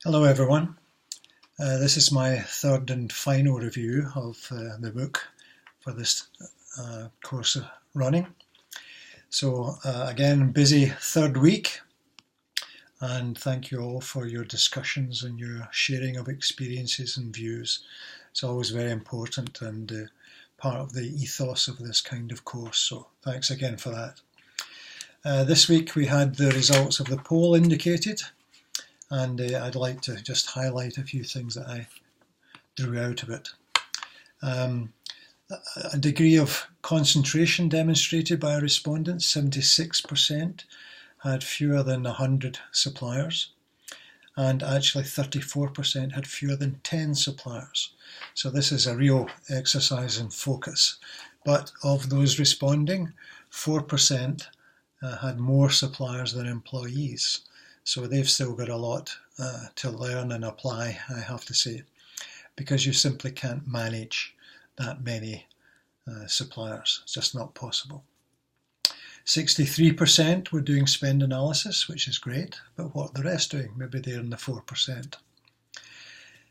Hello everyone. This is my third and final review of the book for this course of running. So again, busy third week, and thank you all for your discussions and your sharing of experiences and views. It's always very important and part of the ethos of this kind of course, so thanks again for that. This week we had the results of the poll indicated, and I'd like to just highlight a few things that I drew out of it. A degree of concentration demonstrated by our respondents. 76% had fewer than 100 suppliers, and actually 34% had fewer than 10 suppliers. So this is a real exercise in focus. But of those responding, 4% had more suppliers than employees. So they've still got a lot to learn and apply, I have to say, because you simply can't manage that many suppliers. It's just not possible. 63% were doing spend analysis, which is great, but what are the rest doing? Maybe they're in the 4%.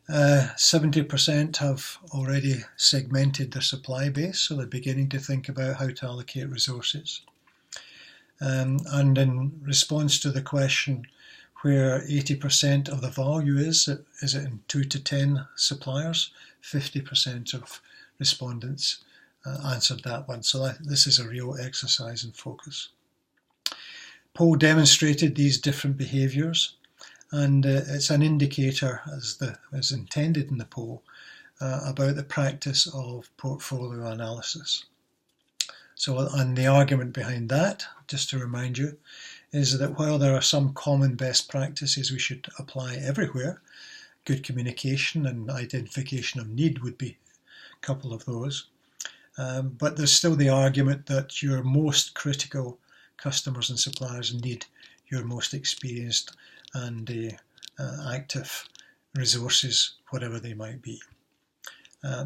70% have already segmented their supply base, so they're beginning to think about how to allocate resources. And in response to the question, where 80% of the value is it in 2 to 10 suppliers? 50% of respondents answered that one. So this is a real exercise in focus. Poll demonstrated these different behaviours, and it's an indicator, as intended in the poll, about the practice of portfolio analysis. So, and the argument behind that, just to remind you, is that while there are some common best practices we should apply everywhere, good communication and identification of need would be a couple of those, but there's still the argument that your most critical customers and suppliers need your most experienced and active resources, whatever they might be.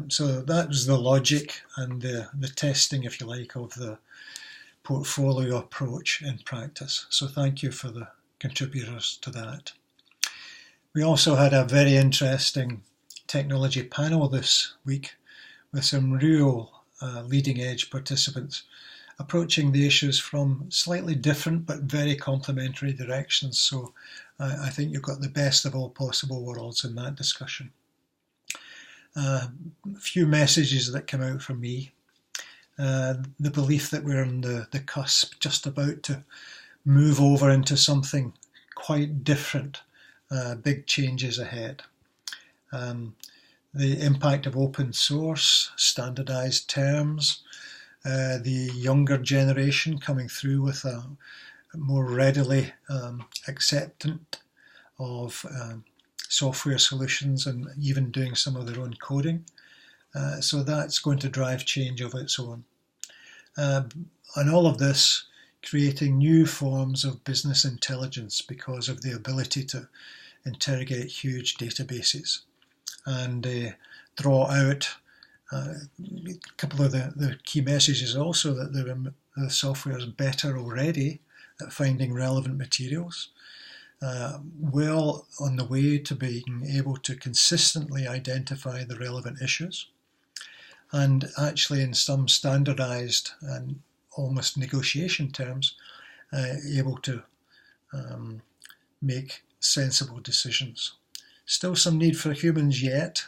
So that was the logic and the testing, if you like, of the portfolio approach in practice. So thank you for the contributors to that. We also had a very interesting technology panel this week with some real leading edge participants approaching the issues from slightly different but very complementary directions. So I think you've got the best of all possible worlds in that discussion. A few messages that come out from me. The belief that we're on the cusp, just about to move over into something quite different, big changes ahead. The impact of open source, standardized terms, the younger generation coming through with a more readily acceptant of software solutions and even doing some of their own coding. So that's going to drive change of its own. And all of this creating new forms of business intelligence because of the ability to interrogate huge databases and draw out a couple of the key messages also that the software is better already at finding relevant materials, well on the way to being able to consistently identify the relevant issues, and actually in some standardized and almost negotiation terms, able to make sensible decisions. Still some need for humans yet,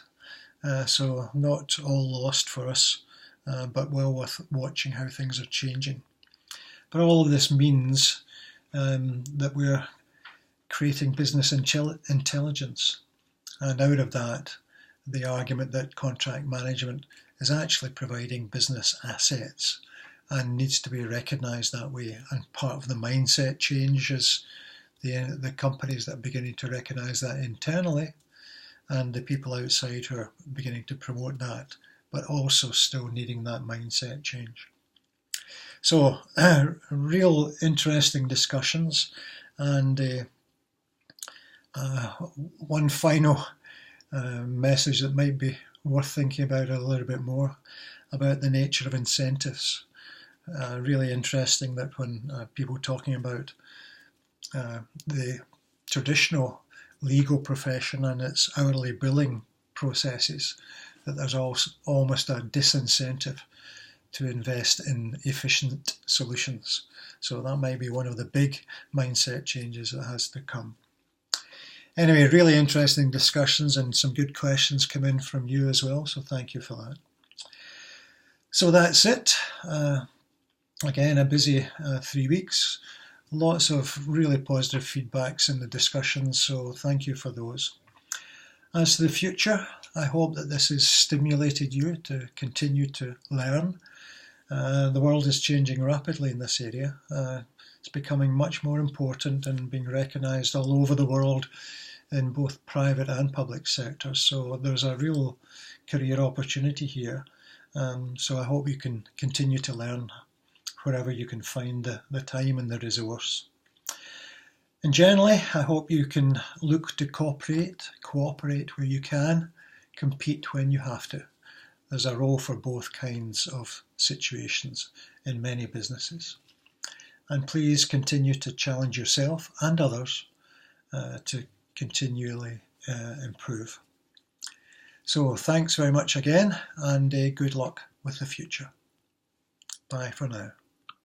so not all lost for us, but well worth watching how things are changing. But all of this means that we're creating business intelligence, and out of that, the argument that contract management is actually providing business assets and needs to be recognised that way. And part of the mindset change is the companies that are beginning to recognise that internally, and the people outside who are beginning to promote that, but also still needing that mindset change. So real interesting discussions, and one final message that might be worth thinking about a little bit more about the nature of incentives. Really interesting that when people talking about the traditional legal profession and its hourly billing processes that there's almost a disincentive to invest in efficient solutions. So that might be one of the big mindset changes that has to come. Anyway, really interesting discussions and some good questions come in from you as well, so thank you for that. So that's it. Again, a busy 3 weeks. Lots of really positive feedbacks in the discussions, so thank you for those. As to the future, I hope that this has stimulated you to continue to learn. The world is changing rapidly in this area. It's becoming much more important and being recognised all over the world in both private and public sectors. So there's a real career opportunity here. So I hope you can continue to learn wherever you can find the time and the resource. And generally, I hope you can look to cooperate where you can, compete when you have to. There's a role for both kinds of situations in many businesses. And please continue to challenge yourself and others to continually improve. So thanks very much again, and good luck with the future. Bye for now.